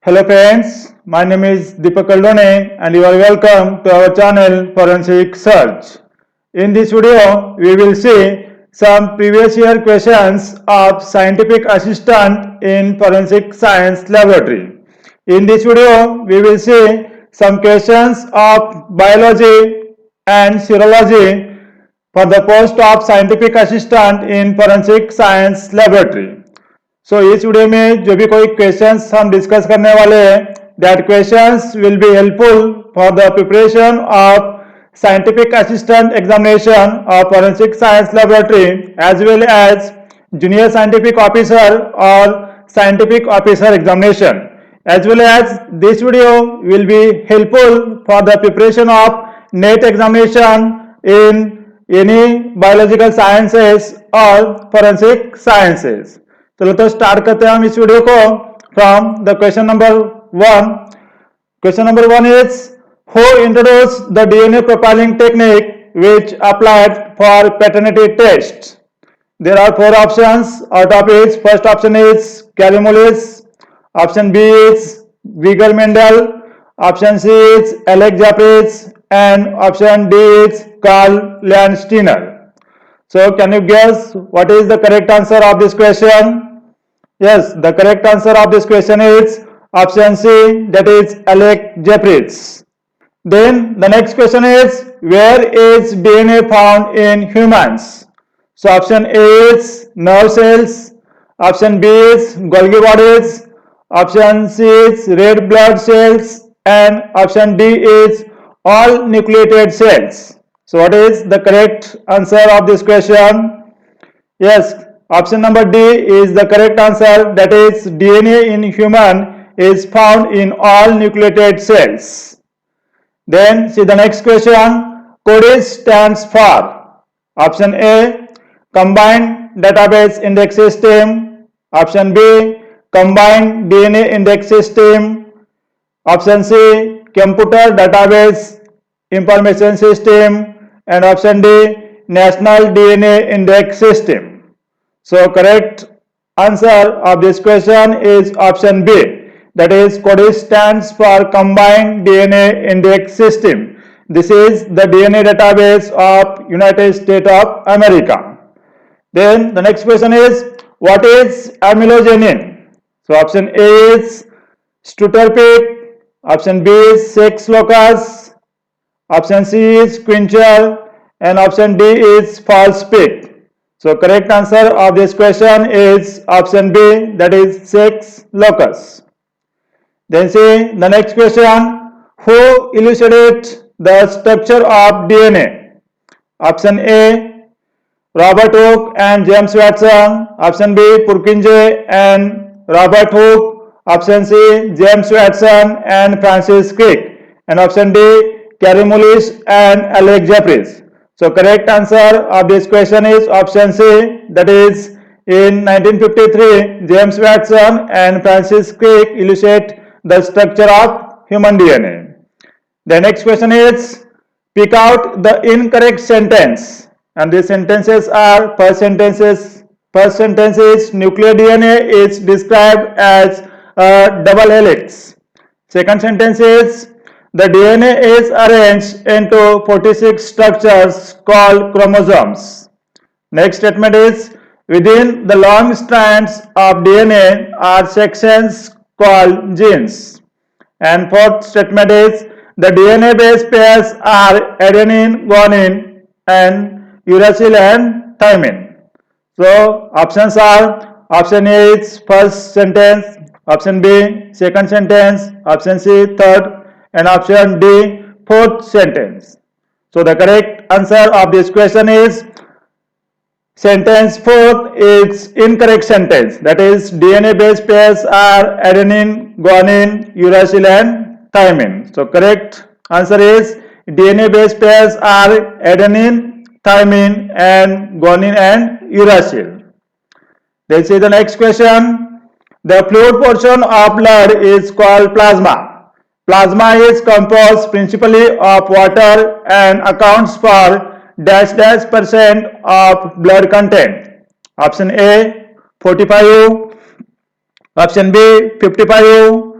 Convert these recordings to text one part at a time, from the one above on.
Hello friends, my name is Deepak Kaldone and you are welcome to our channel Forensic Search. In this video, we will see some previous year questions of scientific assistant in forensic science laboratory. In this video, we will see some questions of biology and serology for the post of scientific assistant in forensic science laboratory. सो इस video में जो भी कोई questions हम discuss करने वाले हैं that questions will be helpful for the preparation of scientific assistant examination of forensic science laboratory as well as junior scientific officer or scientific officer examination, as well as this video will be helpful for the preparation of NET examination in any biological sciences or forensic sciences. चलो तो start करते हैं हम इस video को from the question number 1. Question number 1 is who introduced the DNA profiling technique which applied for paternity test. There are four options out of each. First option is Kary Mullis, option B is Gregor Mendel, option C is Alec Jeffreys and option D is Karl Landsteiner. So can you guess what is the correct answer of this question? Yes, the correct answer of this question is option C, that is Alec Jeffries. Then the next question is where is DNA found in humans? So option A is nerve cells, option B is Golgi bodies, option C is red blood cells and option D is all nucleated cells. So what is the correct answer of this question? Yes, option number D is the correct answer, that is DNA in human is found in all nucleated cells. Then see the next question. CODIS stands for option A Combined Database Index System, option B Combined DNA Index System, option C Computer Database Information System and option D National DNA Index System. So correct answer of this question is option B, that is CODIS stands for Combined DNA Index System. This is the DNA database of United States of America. Then the next question is what is amylogenin? So option A is Struterpik, option B is sex locus, option C is quinchal and option D is false peak. So correct answer of this question is option B, that is sex locus. Then see the next question. Who elucidated the structure of DNA? Option A Robert Hooke and James Watson, option B Purkinje and Robert Hooke, option C James Watson and Francis Crick and option D Karimulis and Alec Jeffries. So correct answer of this question is option C, that is in 1953 James Watson and Francis Crick elucidate the structure of human DNA. The next question is pick out the incorrect sentence, and these sentences are first sentence is nuclear DNA is described as a double helix. Second sentence is the DNA is arranged into 46 structures called chromosomes. Next statement is within the long strands of DNA are sections called genes. And fourth statement is the DNA base pairs are adenine, guanine and uracil and thymine. So options are option A is first sentence, option B second sentence, option C third and option D fourth sentence. So the correct answer of this question is sentence 4 is incorrect sentence, that is DNA base pairs are adenine, guanine, uracil and thymine. So correct answer is DNA base pairs are adenine, thymine and guanine and uracil. Let's see the next question. The fluid portion of blood is called plasma. Plasma is composed principally of water and accounts for dash dash percent of blood content. Option A 45, option B 55,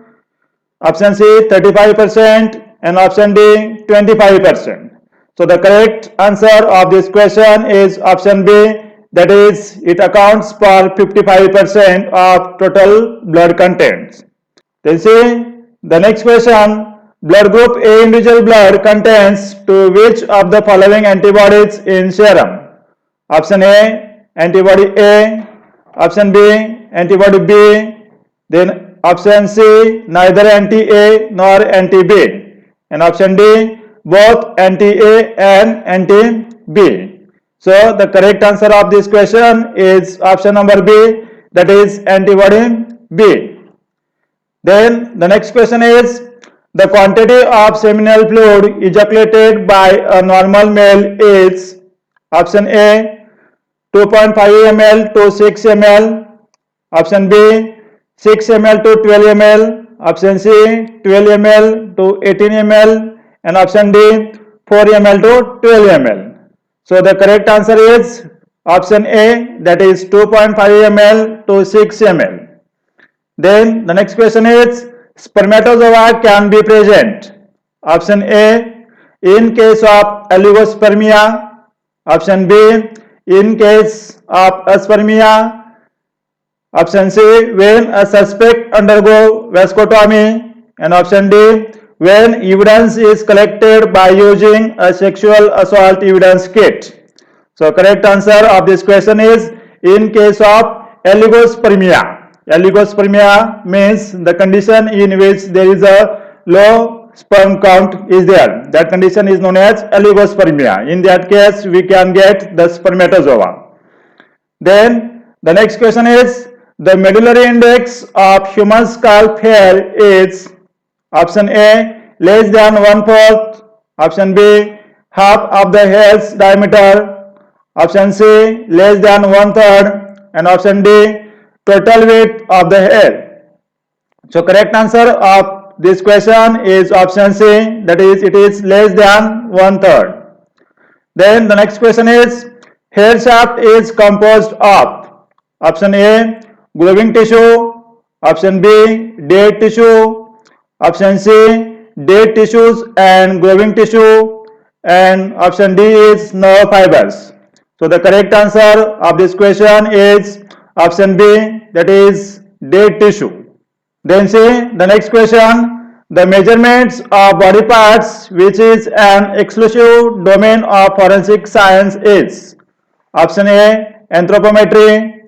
option C 35% and option D 25%. So the correct answer of this question is option B, that is it accounts for 55% of total blood contents. Then see the next question, blood group A individual blood contains to which of the following antibodies in serum? Option A, antibody A, option B, antibody B, then option C, neither anti-A nor anti-B, and option D, both anti-A and anti-B. So the correct answer of this question is option number B, that is antibody B. Then the next question is, the quantity of seminal fluid ejaculated by a normal male is option A 2.5 ml to 6 ml, option B 6 ml to 12 ml, option C 12 ml to 18 ml, and option D 4 ml to 12 ml. So the correct answer is option A, that is 2.5 ml to 6 ml. Then the next question is, spermatozoa can be present. Option A, in case of oligospermia. Option B, in case of aspermia. Option C, when a suspect undergo vasectomy. And option D, when evidence is collected by using a sexual assault evidence kit. So correct answer of this question is in case of oligospermia. Oligospermia means the condition in which there is a low sperm count is there. That condition is known as oligospermia. In that case, we can get the spermatozoa. Then the next question is, the medullary index of human scalp hair is option A, less than 1/4, option B, half of the hair's diameter, option C, less than 1/3, and option D, total weight of the hair. So correct answer of this question is option C, that is it is less than 1/3. Then the next question is, hair shaft is composed of option A, growing tissue, option B, dead tissue, option C, dead tissues and growing tissue, and option D is nerve fibers. So the correct answer of this question is option B, that is dead tissue. Then see the next question, the measurements of body parts which is an exclusive domain of forensic science is option A, anthropometry,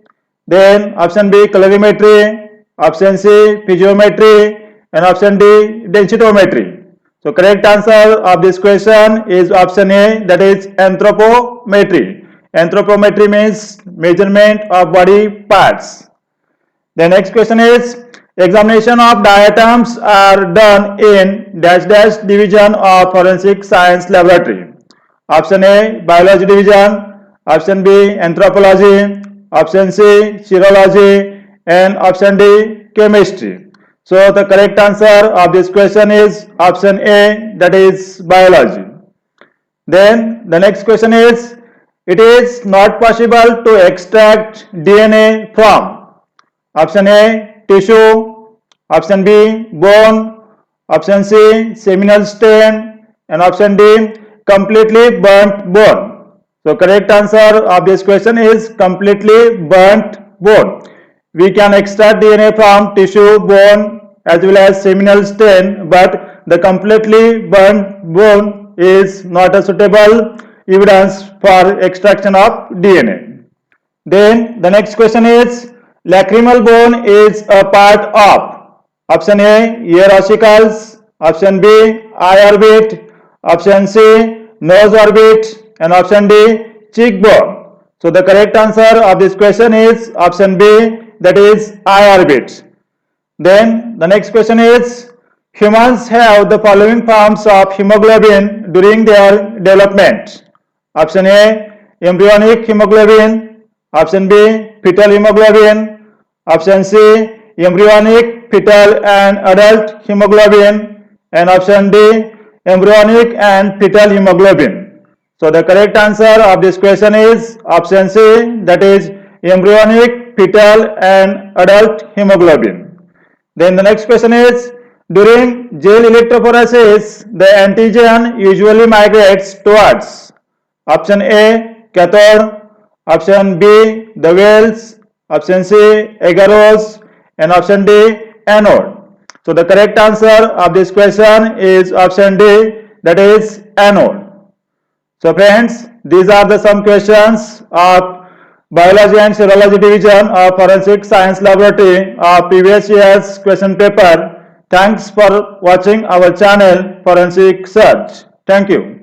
then option B, colorimetry, option C, physiometry, and option D, densitometry. So correct answer of this question is option A, that is anthropometry. Anthropometry means measurement of body parts. The next question is, examination of diatoms are done in dash dash division of forensic science laboratory. Option A, biology division, option B, anthropology, option C, serology, and option D, chemistry. So the correct answer of this question is option A, that is biology. Then the next question is, it is not possible to extract DNA from option A, tissue, option B, bone, option C, seminal stain, and option D, completely burnt bone. So correct answer of this question is completely burnt bone. We can extract DNA from tissue, bone, as well as seminal stain, but the completely burnt bone is not a suitable evidence for extraction of DNA. Then the next question is, lacrimal bone is a part of option A, ear ossicles, option B, eye orbit, option C, nose orbit, and option D, cheekbone. So the correct answer of this question is option B, that is eye orbit. Then the next question is, humans have the following forms of hemoglobin during their development. Option A, embryonic hemoglobin, option B, fetal hemoglobin, option C, embryonic, fetal and adult hemoglobin, and option D, embryonic and fetal hemoglobin. So the correct answer of this question is option C, that is embryonic, fetal and adult hemoglobin. Then the next question is, During gel electrophoresis, the antigen usually migrates towards option A, cathode, option B, the whales, option C, agarose, and option D, anode. So the correct answer of this question is option D, that is anode. So friends, these are the some questions of Biology and Serology Division of Forensic Science Laboratory of previous year's question paper. Thanks for watching our channel Forensic Search. Thank you.